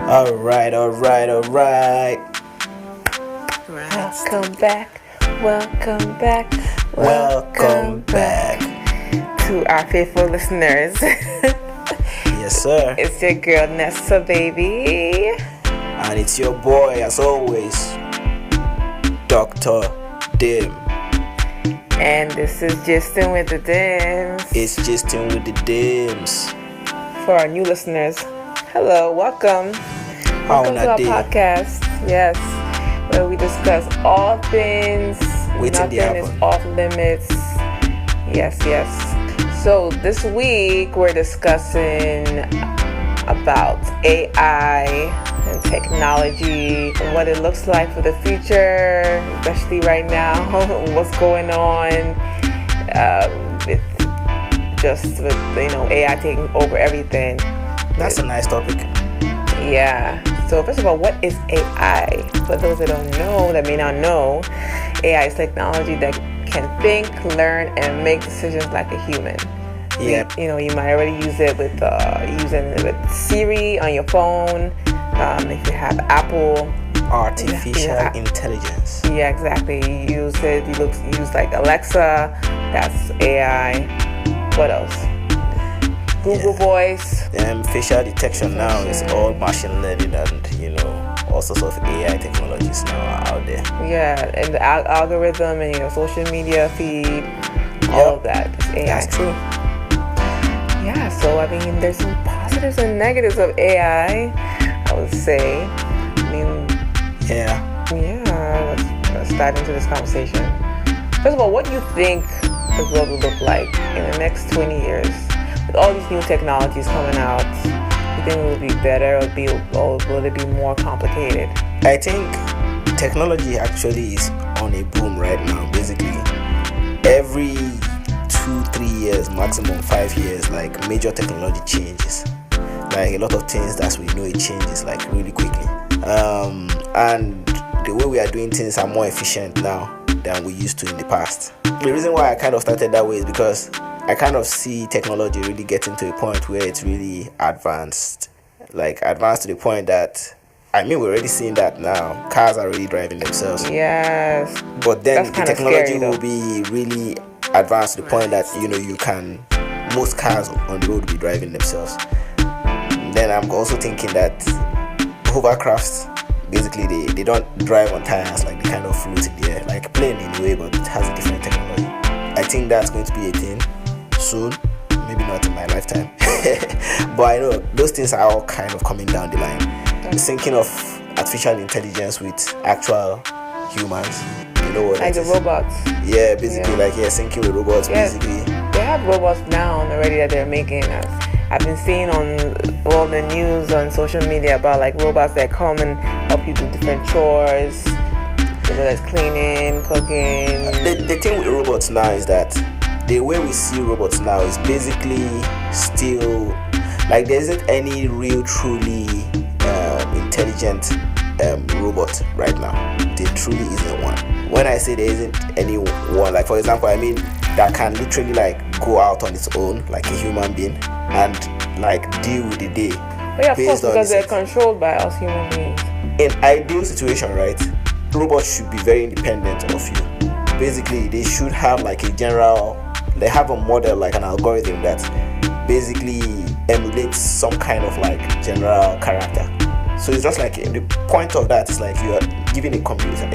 Alright. Welcome back to our faithful listeners. Yes, sir. It's your girl Nessa, baby. And it's your boy, as always, Dr. Dim. And this is Justin with the Dims. It's Justin with the Dims. For our new listeners, hello, welcome. Welcome to our podcast. Yes, where we discuss all things. Nothing is off limits. Yes. So this week we're discussing about AI and technology and what it looks like for the future, especially right now. What's going on with AI taking over everything. That's a nice topic. Yeah. So first of all, what is AI? For those that may not know, AI is technology that can think, learn, and make decisions like a human. Yeah. You might already use it with using it with Siri on your phone. If you have Apple. Artificial intelligence. Yeah, exactly. You use it. You use like Alexa. That's AI. What else? Google Voice. Facial detection now is all machine learning and all sorts of AI technologies now are out there. Yeah, and the algorithm and your social media feed, all of that is AI. That's true. Yeah, so there's some positives and negatives of AI, I would say. Let's dive into this conversation. First of all, what do you think the world will look like in the next 20 years? With all these new technologies coming out, you think it will be better or will it be more complicated? I think technology actually is on a boom right now. Basically, every 2-3 years, maximum 5 years, like major technology changes. Like a lot of things that we know it changes like really quickly. And the way we are doing things are more efficient now than we used to in the past. The reason why I kind of started that way is because I kind of see technology really getting to a point where it's really advanced. Like advanced to the point that, we're already seeing that now. Cars are already driving themselves. Yes. But then the technology scary, will be really advanced to the point that, most cars on the road will be driving themselves. Then I'm also thinking that hovercrafts, basically they don't drive on tires, like they kind of float in the air, like a plane in a way, but it has a different technology. I think that's going to be a thing soon, maybe not in my lifetime. But I know those things are all kind of coming down the line. Thinking of artificial intelligence with actual humans, like the robots. Yeah, basically syncing with robots. Basically they have robots now already that they're making. I've been seeing on all the news on social media about like robots that come and help you do different chores, whether that's cleaning, cooking. The thing with robots now is that the way we see robots now is basically still like there isn't any real truly intelligent robot right now. There truly isn't one. When I say there isn't any one, like for example, that can literally like go out on its own like a human being and like deal with the day. But yeah, of course, because they're controlled by us human beings. In ideal situation, right, robots should be very independent of you. Basically, they should have like they have a model, like an algorithm that basically emulates some kind of like general character. So it's just like the point of that is like you are giving a computer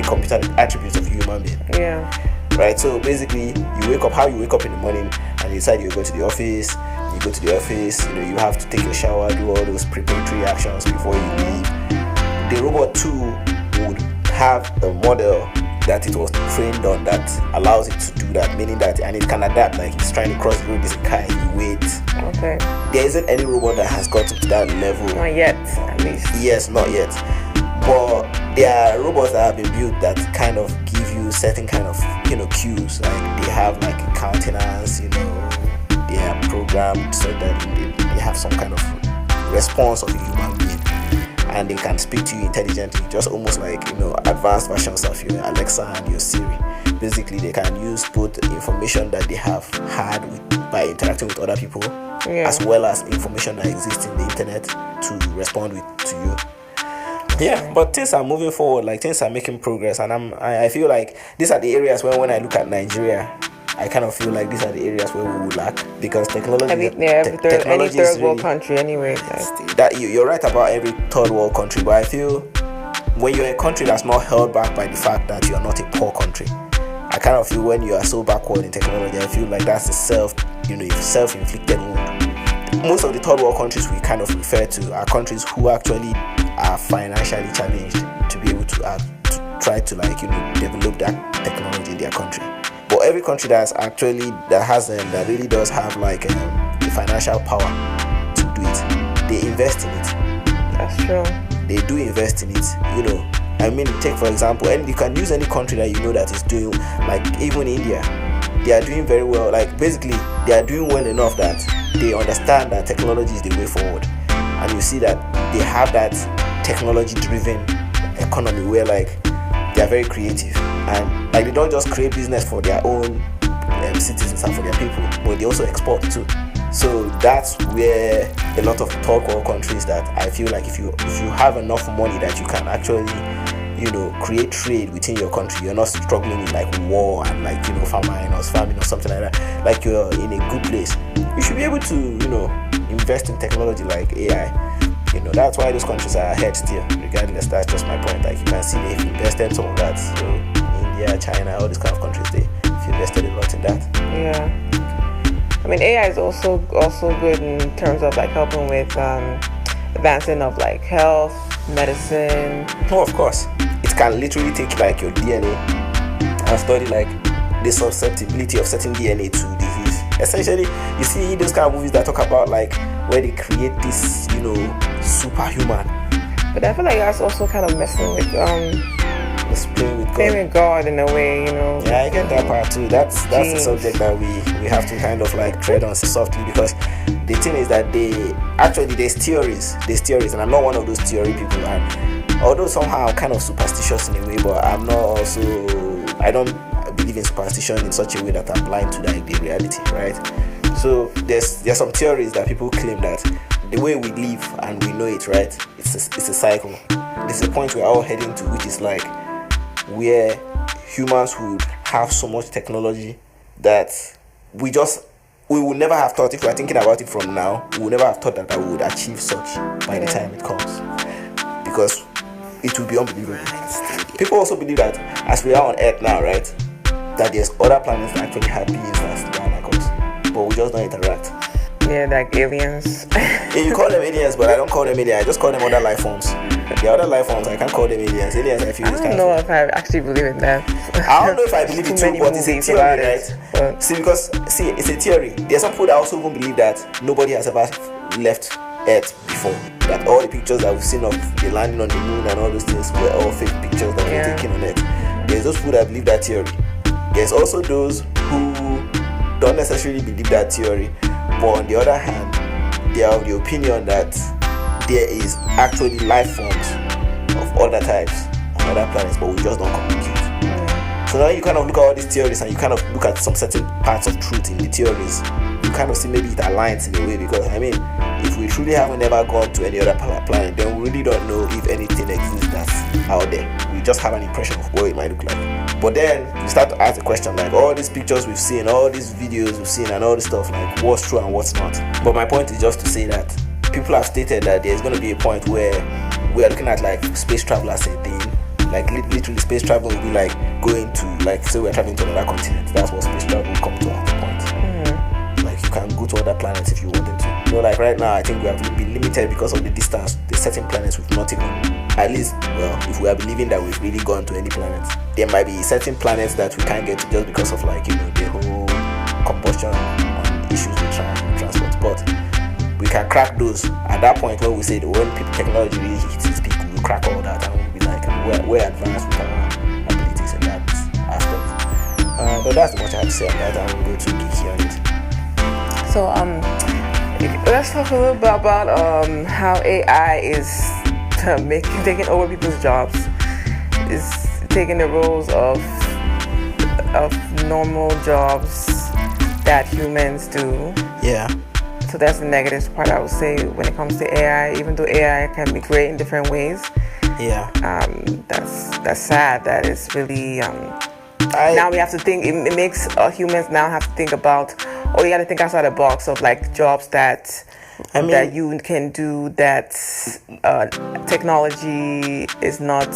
attributes of a human being. Yeah. Right. So basically, you wake up in the morning and you decide you go to the office. You go to the office. You have to take your shower, do all those preparatory actions before you leave. The robot too would have a model that it was trained on that allows it to do that, meaning that, and it can adapt, like it's trying to cross the road, this car, you wait. Okay. There isn't any robot that has gotten to that level. Not yet, at least. Yes, not yet. But there are robots that have been built that kind of give you certain kind of, cues. Like they have like a countenance, they are programmed so that they have some kind of response of a human being. And they can speak to you intelligently, just almost like advanced versions of your Alexa and your Siri. Basically, they can use both information that they have had by interacting with other people, as well as information that exists in the internet to respond to you. Yeah, but things are moving forward, like things are making progress, and I feel like these are the areas where when I look at Nigeria, I kind of feel like these are the areas where we will lack, because technology. Any third world country, anyway. That you're right about every third world country, but I feel when you're a country that's not held back by the fact that you're not a poor country, I kind of feel when you are so backward in technology, I feel like that's a self-inflicted wound. Most of the third world countries we kind of refer to are countries who actually are financially challenged to be able to try to develop that technology in their country. But every country that really does have the financial power to do it, they invest in it. That's true. They do invest in it. I mean, take for example, and you can use any country that that is doing, like even India. They are doing very well. Like basically, they are doing well enough that they understand that technology is the way forward, and you see that they have that technology-driven economy where they are very creative, and they don't just create business for their own citizens and for their people, but they also export too. So that's where a lot of third world countries that I feel like if you have enough money that you can actually create trade within your country, you're not struggling with war and famine or something like that. Like you're in a good place. You should be able to invest in technology like AI. That's why those countries are ahead still. Regardless, that's just my point. You can see they've invested some of that. So India, China, all these kind of countries, they've invested a lot in that. Yeah. I mean, AI is also good in terms of helping with advancing of health, medicine. Oh, of course. It can literally take your DNA and study the susceptibility of certain DNA to disease. Essentially, you see those kind of movies that talk about where they create this, superhuman. But I feel like that's also kind of messing with playing with God in a way, Yeah, I get that part too. That's the subject that we have to kind of tread on softly, because the thing is that there's theories, and I'm not one of those theory people. And although somehow I'm kind of superstitious in a way, but I'm not I don't believe in superstition in such a way that I'm blind to the reality, right? So there's some theories that people claim that the way we live and we know it, right? It's a cycle. There's a point we're all heading to, which is where humans would have so much technology that we would never have thought, if we are thinking about it from now, we would never have thought that we would achieve such by the time it comes, because it will be unbelievable. People also believe that as we are on Earth now, right, that there's other planets that actually have beings that are like us, but we just don't interact. Yeah, like aliens. Yeah, you call them aliens, but I don't call them aliens. I just call them other life forms. The other life forms, I can't call them aliens. Aliens, I feel. I don't know if I actually believe in that. I don't know if I believe it too, but it's a theory, right? But see, it's a theory. There's some people that also even believe that nobody has ever left Earth before. That all the pictures that we've seen of the landing on the moon and all those things were all fake pictures that were taken on Earth. There's those people that believe that theory. There's also those who don't necessarily believe that theory, but on the other hand, they are of the opinion that there is actually life forms of other types and other planets, but we just don't communicate. So now you kind of look at all these theories and you kind of look at some certain parts of truth in the theories. You kind of see maybe it aligns in a way, because if we truly haven't ever gone to any other planet, then we really don't know if anything exists that's out there. We just have an impression of what it might look like. But then you start to ask the question, all these pictures we've seen, all these videos we've seen, and all this stuff, what's true and what's not. But my point is just to say that people have stated that there's going to be a point where we are looking at space travel as a thing. Literally space travel will be going to say we're traveling to another continent. That's what space travel will come to at the point. You can go to other planets if you wanted to. Right now I think we have been limited because of the distance. There's certain planets we've not even, at least, if we are believing that we've really gone to any planets, there might be certain planets that we can't get to just because of the whole combustion and issues with transport. But we can crack those at that point where we say that when technology really hits its peak, we'll crack all that and we'll be we're advanced with our abilities in that aspect. But that's much I have to say on that. I will go too geeky on it. So let's talk a little bit about how AI is taking over people's jobs. Is taking the roles of normal jobs that humans do. Yeah. So that's the negative part, I would say, when it comes to AI. Even though AI can be great in different ways, that's sad that it's really now we have to think. It makes humans now have to think about, you got to think outside the box of like jobs that you can do that technology is not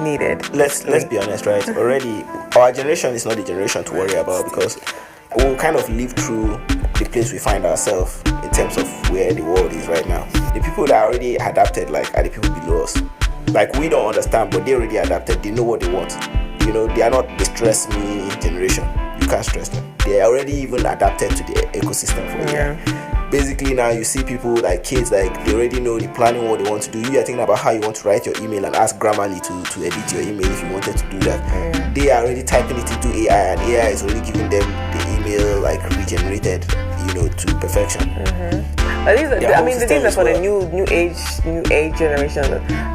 needed. Let's be honest, right? Already, our generation is not the generation to worry about, because we'll kind of live through the place we find ourselves in terms of where the world is right now. The people that are already adapted, like, are the people below us. Like, we don't understand, but they already adapted. They know what they want. You know, they are not the stress me generation. You can't stress them. They are already even adapted to the ecosystem for it. Basically, now you see people like kids, like they already know, the planning what they want to do. You are thinking about how you want to write your email and ask Grammarly to edit your email if you wanted to do that. They are already typing it into AI, and AI is already giving them the email like regenerated, to perfection. But these are, things are for the new age generation.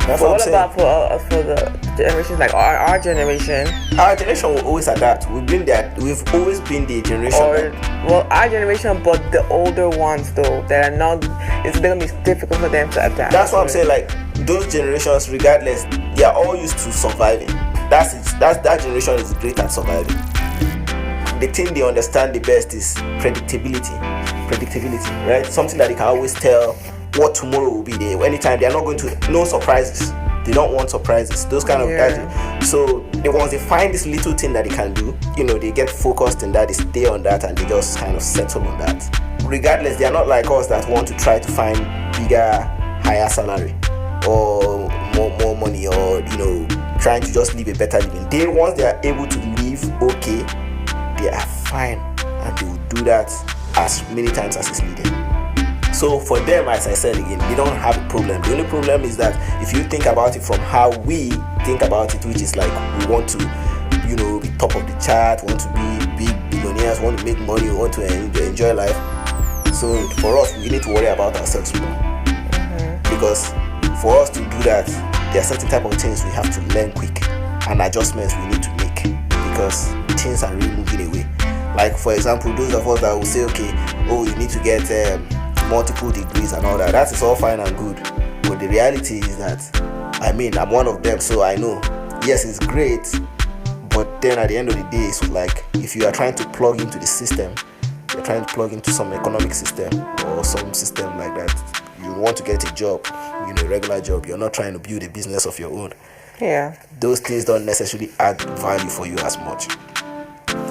What about for the generations like our generation? Our generation will always adapt. We've always been the generation. Our generation, but the older ones though, that are not. It's gonna be difficult for them to adapt. That's what I'm saying. Like those generations, regardless, they are all used to surviving. That generation is great at surviving. The thing they understand the best is predictability, right? Something that they can always tell what tomorrow will be there. Anytime, they are not going to, no surprises. They don't want surprises. Those kind of gadgets. So once they find this little thing that they can do, they get focused in that, they stay on that, and they just kind of settle on that. Regardless, they are not like us that want to try to find bigger, higher salary or more money, or trying to just live a better living. Once they are able to live okay, they are fine, and they will do that as many times as is needed. So for them, as I said again, they don't have a problem. The only problem is that if you think about it from how we think about it, which is like we want to, be top of the chart, want to be big billionaires, want to make money, want to enjoy life. So for us, we need to worry about ourselves more. Because for us to do that, there are certain type of things we have to learn quick, and adjustments we need to make, because things are really moving away. Like for example, those of us that will say, okay, you need to get multiple degrees and all that. That is all fine and good, but the reality is that I'm one of them, so I know, yes, it's great, but then at the end of the day, it's like if you are trying to plug into the system, you're trying to plug into some economic system or some system like that, you want to get a job, a regular job, you're not trying to build a business of your own. Those things don't necessarily add value for you as much.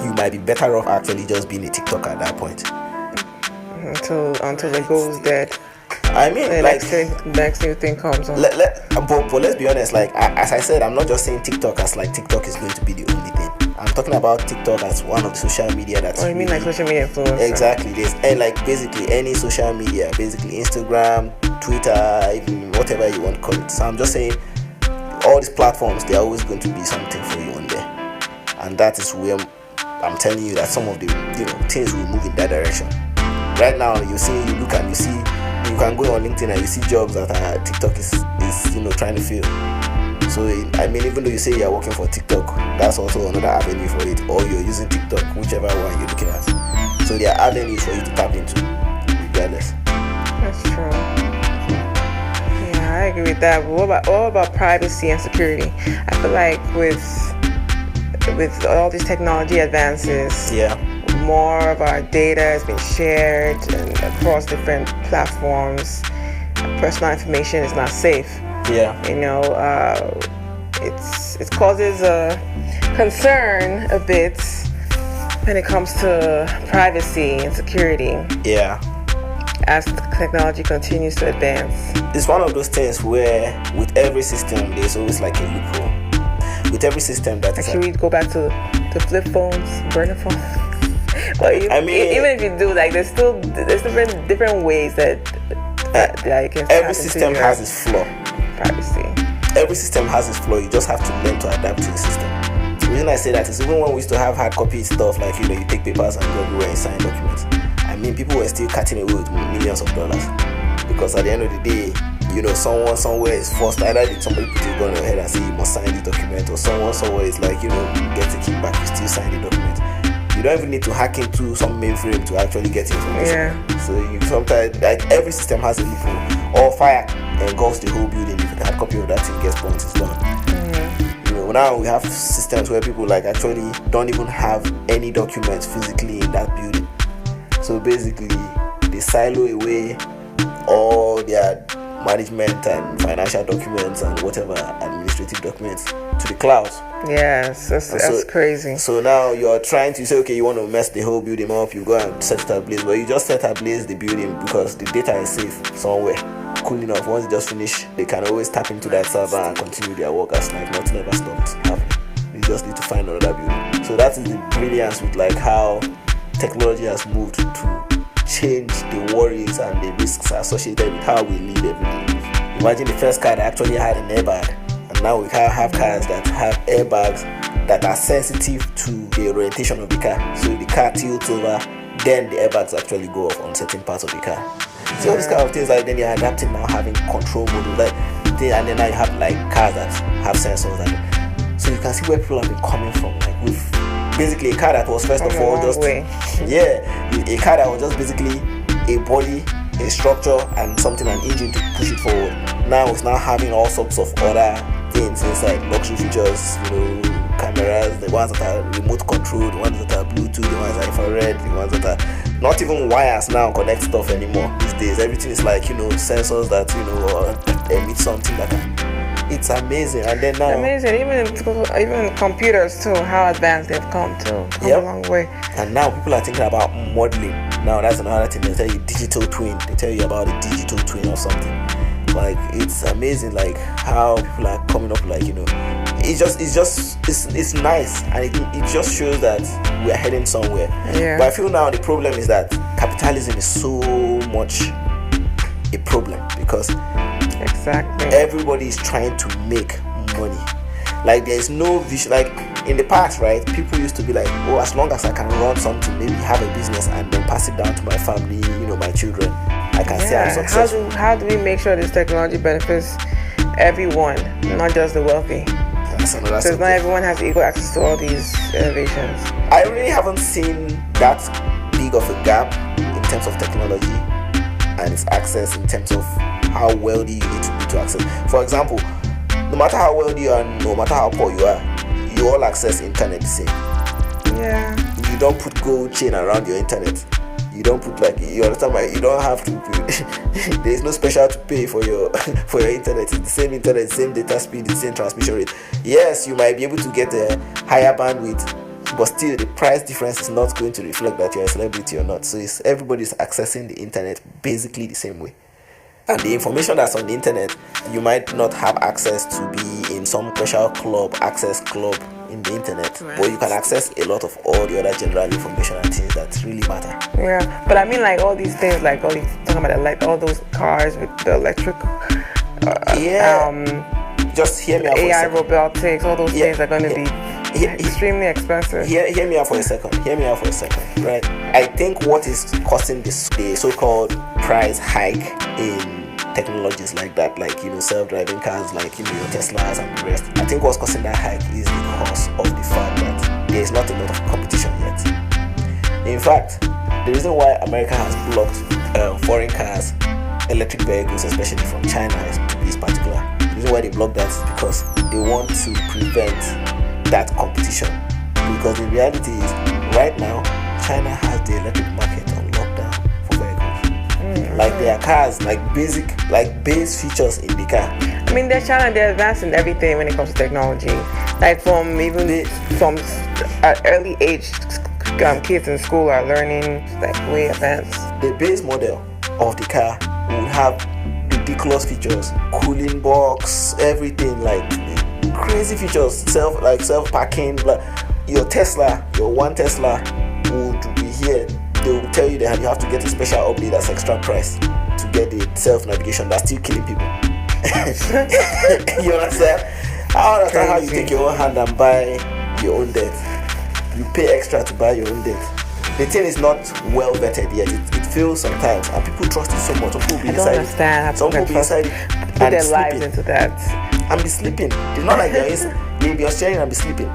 You might be better off actually just being a TikToker at that point. Until the goal is dead. The next new thing comes on. But let's be honest, like as I said, I'm not just saying TikTok as like TikTok is going to be the only thing. I'm talking about TikTok as one of the social media that's you mean like social media influencer? Exactly this. And like basically any social media, basically Instagram, Twitter, even whatever you want to call it. So I'm just saying all these platforms, they're always going to be something for you on there. And that is where I'm telling you that some of the things will move in that direction. Right now, you can go on LinkedIn and you see jobs that TikTok is trying to fill. So even though you say you're working for TikTok, that's also another avenue for it, or you're using TikTok, whichever one you're looking at. So there are avenues for you to tap into, regardless. That's true. Yeah, I agree with that. But what about privacy and security? I feel like with all these technology advances, more of our data has been shared and across different platforms. Personal information is not safe. It causes a concern a bit when it comes to privacy and security. As technology continues to advance, it's one of those things where with every system there's always like a loophole. With every system that should we go back to flip phones, burner phones? Well, even if you do, like, there's different ways that you can. Every system has its flaw. Privacy. Every system has its flaw. You just have to learn to adapt to the system. The reason I say that is even when we used to have hard copy stuff, like you take papers and go everywhere and sign documents. People were still cutting away with millions of dollars, because at the end of the day, someone somewhere is forced. Either did somebody put a gun on your head and say you must sign the document, or someone somewhere is like, get the kickback, you still sign the document. You don't even need to hack into some mainframe to actually get information. Yeah. So you sometimes, like, every system has a loophole. Or fire engulfs the whole building. If the hard copy of that thing gets burnt, it's done. You know, now we have systems where people like actually don't even have any documents physically in that building. So basically, they silo away all their management and financial documents and whatever administrative documents to the cloud. Yes, that's crazy. So now you're trying to say, okay, you want to mess the whole building up, you go and set it ablaze. But you just set ablaze the building because the data is safe somewhere. Cool enough. Once they just finish, they can always tap into that server and continue their work as like nothing ever stopped happening. You just need to find another building. So that is the brilliance with like how technology has moved to change the worries and the risks associated with how we live every day. Imagine the first car that actually had an airbag, and now we have cars that have airbags that are sensitive to the orientation of the car. So if the car tilts over, then the airbags actually go off on certain parts of the car. So all these kind of things, like then you're adapting now, having control modules, like and then now you have like cars that have sensors, and so you can see where people have been coming from. Like with basically a car that was first of all just a car that was just basically a body, a structure, and something, an engine to push it forward. Now it's now having all sorts of other things inside, luxury features, you know, cameras, the ones that are remote controlled, the ones that are Bluetooth, the ones that are infrared, the ones that are not even wires now connect stuff anymore these days. Everything is like, you know, sensors that, you know, emit something that can, it's amazing. And then now amazing, even in computers too, how advanced they've come a long way. And now people are thinking about modeling. Now that's another thing. They tell you digital twin, they tell you about a digital twin or something. Like it's amazing, like how people are coming up, like, you know, it's nice, and it just shows that we are heading somewhere. But I feel now the problem is that capitalism is so much a problem because everybody is trying to make money. Like there is no vision. Like in the past, right, people used to be like, oh, as long as I can run something, maybe have a business and then pass it down to my family, you know, my children, I can say I'm successful. How do we make sure this technology benefits everyone, not just the wealthy? Because not everyone has equal access to all these innovations. I really haven't seen that big of a gap in terms of technology and its access, in terms of how wealthy you need to be to access. For example, no matter how wealthy you are, no matter how poor you are, you all access internet the same. Yeah. You don't put gold chain around your internet. You don't put like, you understand, you don't have to pay. There is no special to pay for your internet. It's the same internet, same data speed, the same transmission rate. Yes, you might be able to get a higher bandwidth, but still the price difference is not going to reflect that you're a celebrity or not. So everybody's accessing the internet basically the same way. And the information that's on the internet, you might not have access to be in some special access club in the internet, but you can access a lot of all the other general information and things that really matter. Yeah, but I mean, like all these things, like all these talking about like all those cars with the electric, just hear me out. AI robotics, all those things are going to be extremely expensive. Hear me out for a second. Right? I think what is causing the so-called price hike in technologies like that, like, you know, self-driving cars, like, you know, your Teslas and the rest, I think what's causing that hike is because of the fact that there is not a lot of competition yet. In fact, the reason why America has blocked foreign cars, electric vehicles, especially from China, is particular. The reason why they block that is because they want to prevent that competition. Because the reality is, right now, China has the electric market on lockdown for vehicles. Like their cars, like base features in the car. I mean, they're advancing everything when it comes to technology. Like from early age, kids in school are learning like way advanced. The base model of the car would have ridiculous features, cooling box, everything, like crazy features, self-parking. Like your one Tesla would be here. They will tell you that you have to get a special update that's extra price to get the self-navigation that's still killing people. You understand? I understand how you take your own hand and buy your own debt. You pay extra to buy your own debt. The thing is not well vetted yet. It fails sometimes, and people trust it so much. Some people will be inside. Understand. Some people will be inside put their lives into that and be sleeping. It's not like they'll be sharing and be sleeping.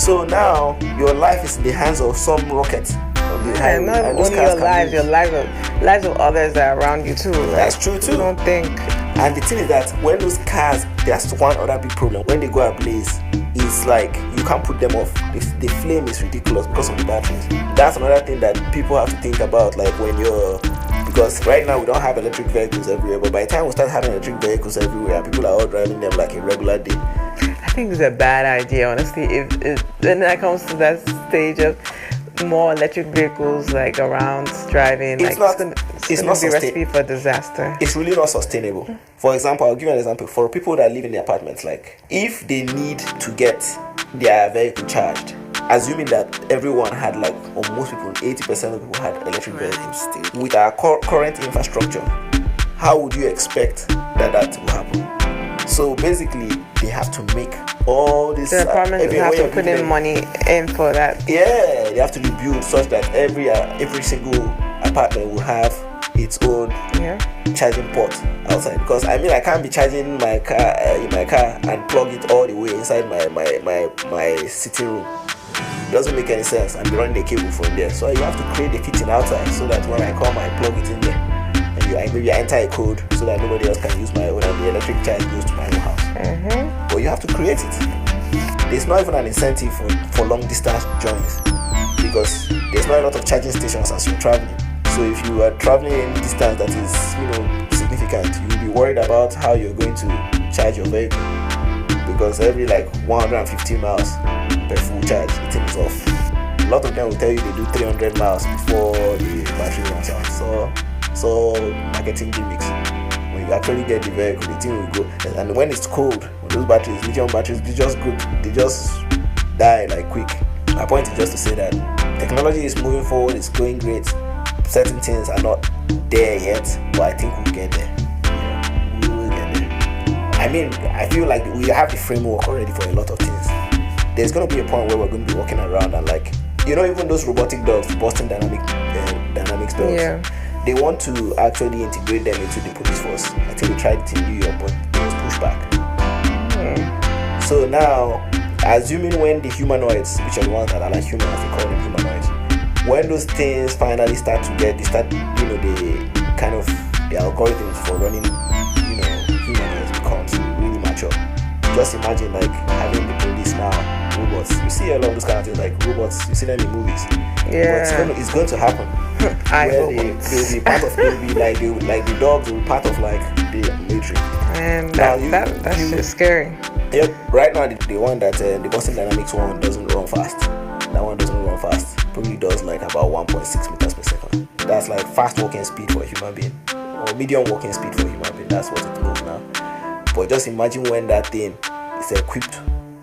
So now your life is in the hands of some rockets. And not only your lives of others that are around you too. Like, that's true too. You don't think. And the thing is that when those cars, there's one other big problem. When they go ablaze, it's like you can't put them off. The flame is ridiculous because of the batteries. That's another thing that people have to think about. Like when because right now we don't have electric vehicles everywhere, but by the time we start having electric vehicles everywhere, people are all driving them like a regular day. I think it's a bad idea, honestly. If when that comes to that stage of more electric vehicles like around driving, it's not be a recipe for disaster. It's really not sustainable. For example, I'll give you an example. For people that live in the apartments, like if they need to get their vehicle charged, assuming that everyone had, like, or most people, 80% of people had electric vehicles, with our current infrastructure, how would you expect that will happen? So basically, they have to make all this. The apartments have to put in money in for that. Yeah, they have to rebuild such that every single apartment will have its own charging port outside. Because I mean, I can't be charging my car in my car and plug it all the way inside my sitting room. It doesn't make any sense. And be running the cable from there. So you have to create the fitting outside so that when I come, I plug it in there. And maybe I enter a code so that nobody else can use my own and the electric charge goes to my own house. But you have to create it. There's not even an incentive for long distance journeys because there's not a lot of charging stations as you're traveling. So if you are traveling in distance that is significant, you'll be worried about how you're going to charge your vehicle because every 150 miles per full charge, the thing is off. A lot of them will tell you they do 300 miles before the battery runs out. So marketing gimmicks. When you actually get the vehicle, the thing will go. And when it's cold, those batteries, lithium batteries, they just die quick. My point is just to say that technology is moving forward, it's going great. Certain things are not there yet, but I think we'll get there. We will get there. I mean, I feel like we have the framework already for a lot of things. There's going to be a point where we're going to be walking around and even those robotic dogs, the Boston Dynamics dogs, they want to actually integrate them into the police force. I think we tried it in New York, but there was pushback. So now, assuming when the humanoids, which are the ones that are like humans, they call them humanoids, when those things finally the algorithms for running, humanoids becomes really mature. Just imagine having the police now, robots. You see a lot of those kind of things like robots. You see them in movies. Yeah. But it's going to happen. They'll be part of the dogs will be part of the military. And that's just scary. Yep. Right now the one that the Boston Dynamics one doesn't run fast. That one doesn't run fast. Probably does about 1.6 meters per second. That's fast walking speed for a human being, or medium walking speed for a human being. That's what it moves now. But just imagine when that thing is equipped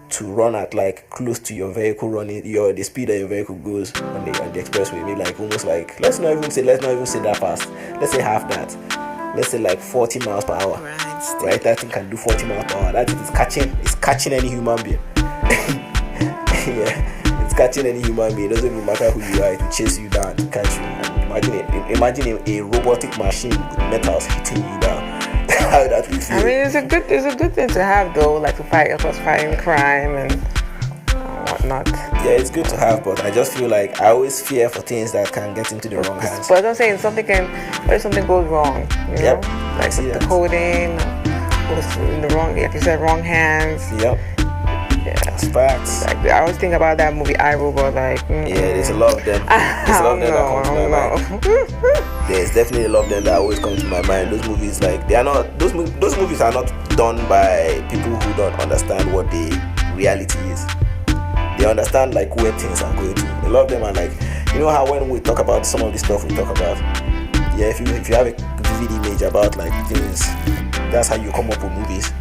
to run at close to your vehicle running the speed that your vehicle goes on the expressway, maybe almost let's not even say that fast. Let's say half that. Let's say 40 miles per hour. Right? That thing can do 40 miles per hour. That thing is catching any human being. Yeah, it's catching any human being. It doesn't even matter who you are. It will chase you down to catch you. And imagine a robotic machine with metals hitting you down. How that will feel. I mean, it's a good thing to have though, to fighting crime and whatnot. Yeah, it's good to have, but I just feel I always fear for things that can get into the wrong hands. But I'm saying what if something goes wrong? Yep. The coding goes in the wrong, like you said, wrong hands. Yep. Yeah. That's facts. I always think about that movie iRobot. Yeah, there's a lot of them. There's a lot of them that come to my mind. There's definitely a lot of them that always come to my mind. Those movies, they are not. Those movies are not done by people who don't understand what the reality is. They understand where things are going to. A lot of them are how when we talk about some of the stuff we talk about. Yeah, if you have a vivid image about things, that's how you come up with movies.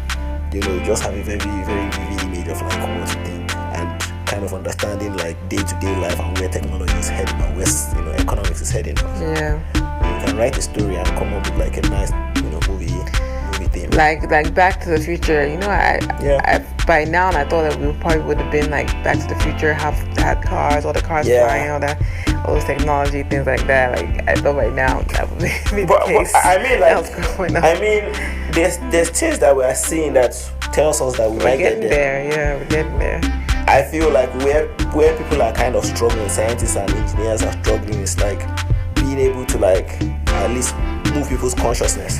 You just have a very, very vivid image of what you think and kind of understanding day-to-day life and where technology is heading and where economics is heading. Yeah. You can write a story and come up with a nice movie theme. Like Back to the Future. I by now I thought that we probably would have been Back to the Future, had cars, all the cars flying, all those technology things like that. I thought right now that would be the case. I mean, there's things that we are seeing that tells us that we might get there. We're getting there. I feel like where people are kind of struggling, scientists and engineers are struggling, is like being able to like at least move people's consciousness.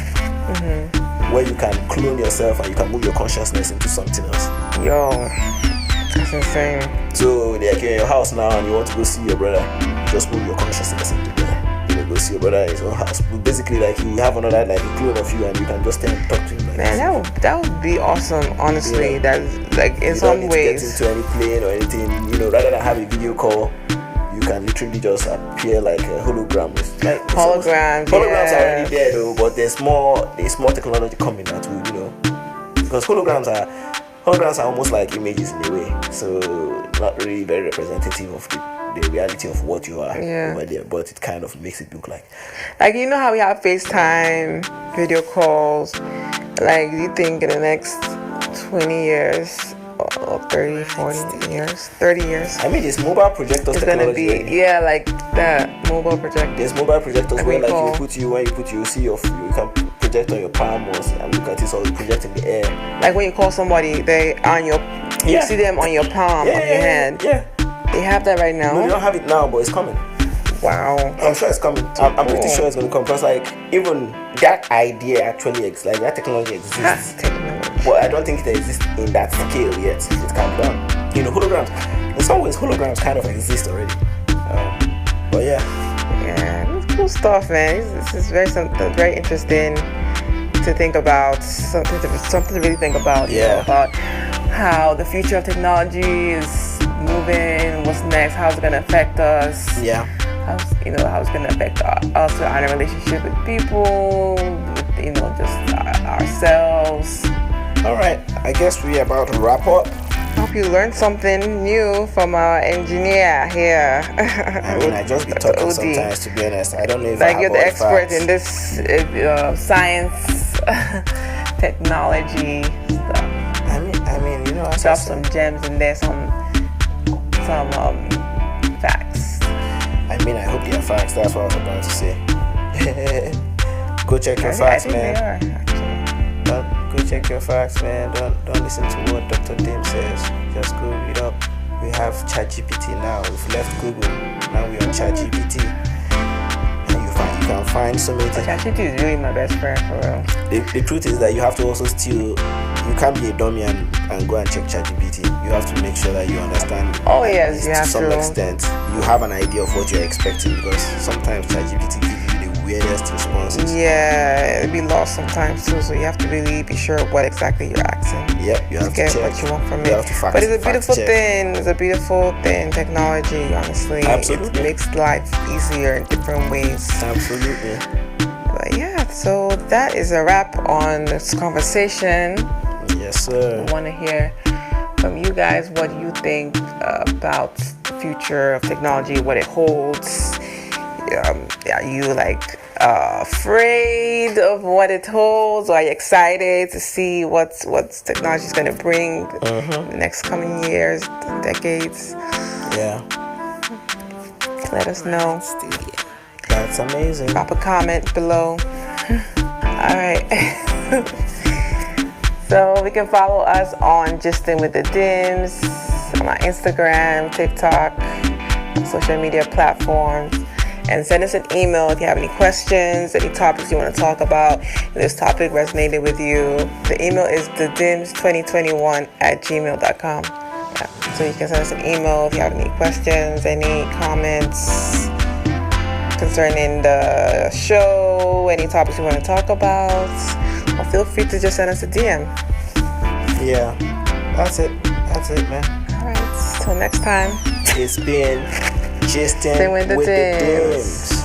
Where you can clone yourself and you can move your consciousness into something else. Yo, that's insane. So like you're in your house now and you want to go see your brother, just move your consciousness into there. Go see your brother in his own house. Basically, like you have another like a clone of you, and you can just stand and talk to him. Like man, that would be awesome. Honestly, yeah. That's like in some ways. You don't need to get into any plane or anything. You know, rather than have a video call, you can literally just appear like a hologram. Like holograms. Holograms are already there though, but there's more technology coming that will, you know, because holograms are almost like images in a way, so not really very representative of the reality of what you are over there, but it kind of makes it look like you know how we have FaceTime, video calls. Like, do you think in the next 20 years or 30, 40 years, 30 years, I mean, there's mobile projectors. It's gonna be like that mobile projector. There's mobile projectors where like you see you can project on your palm and look at it, or you project in the air. Like when you call somebody, you see them on your palm, on your hand. Yeah. They have that right now. No, they don't have it now, but it's coming. Wow. I'm sure it's coming. I'm pretty sure it's going to come. Because like even that idea actually exists. Like that technology exists. But I don't think it exists in that scale yet. It can be done. You know, holograms. In some ways, holograms kind of exist already. But yeah. Yeah, it's cool stuff, man. This is something very interesting to think about. Something to really think about. Yeah. You know, about how the future of technology is moving, what's next, how's it gonna affect us, how's it gonna affect us, our relationship with people, with, just ourselves. All right, I guess we're about to wrap up. Hope you learned something new from our engineer here. I mean, I just be talking sometimes, to be honest. I don't know if you're the expert in this science, technology stuff. I mean, you know, I drop some gems in there, some facts. I mean, I hope they are facts. That's what I was about to say. Go check your facts, man. Go check your facts, man. Don't listen to what Dr. Dim says. Just go read up. We have ChatGPT now. We've left Google. Now we're on ChatGPT. And you can find so many things. ChatGPT is really my best friend, for real. The truth is that you have to also you can't be a dummy and go and check ChatGPT. You have to make sure that you understand. Oh yes, you have to. To some extent, you have an idea of what you're expecting, because sometimes ChatGPT gives you the weirdest responses. Yeah, it'll be lost sometimes too. So you have to really be sure what exactly you're asking. Yep, you have to get check what you want from it. But it's a beautiful thing. It's a beautiful thing. Technology, honestly, absolutely, it makes life easier in different ways. Absolutely. But yeah, so that is a wrap on this conversation. Yes, sir. I want to hear from you guys what you think about the future of technology, what it holds. Are you afraid of what it holds, or are you excited to see what technology is going to bring in the next coming years, decades? Yeah. Let us know. That's amazing. Drop a comment below. All right. So we can follow us on Gistin with the Dims on our Instagram, TikTok, social media platforms, and send us an email if you have any questions, any topics you want to talk about, if this topic resonated with you. The email is thedims2021@gmail.com. Yeah. So you can send us an email if you have any questions, any comments concerning the show, any topics you want to talk about. Or feel free to just send us a DM. Yeah, that's it, man. Alright, till next time. It's been Gistin with the Dims.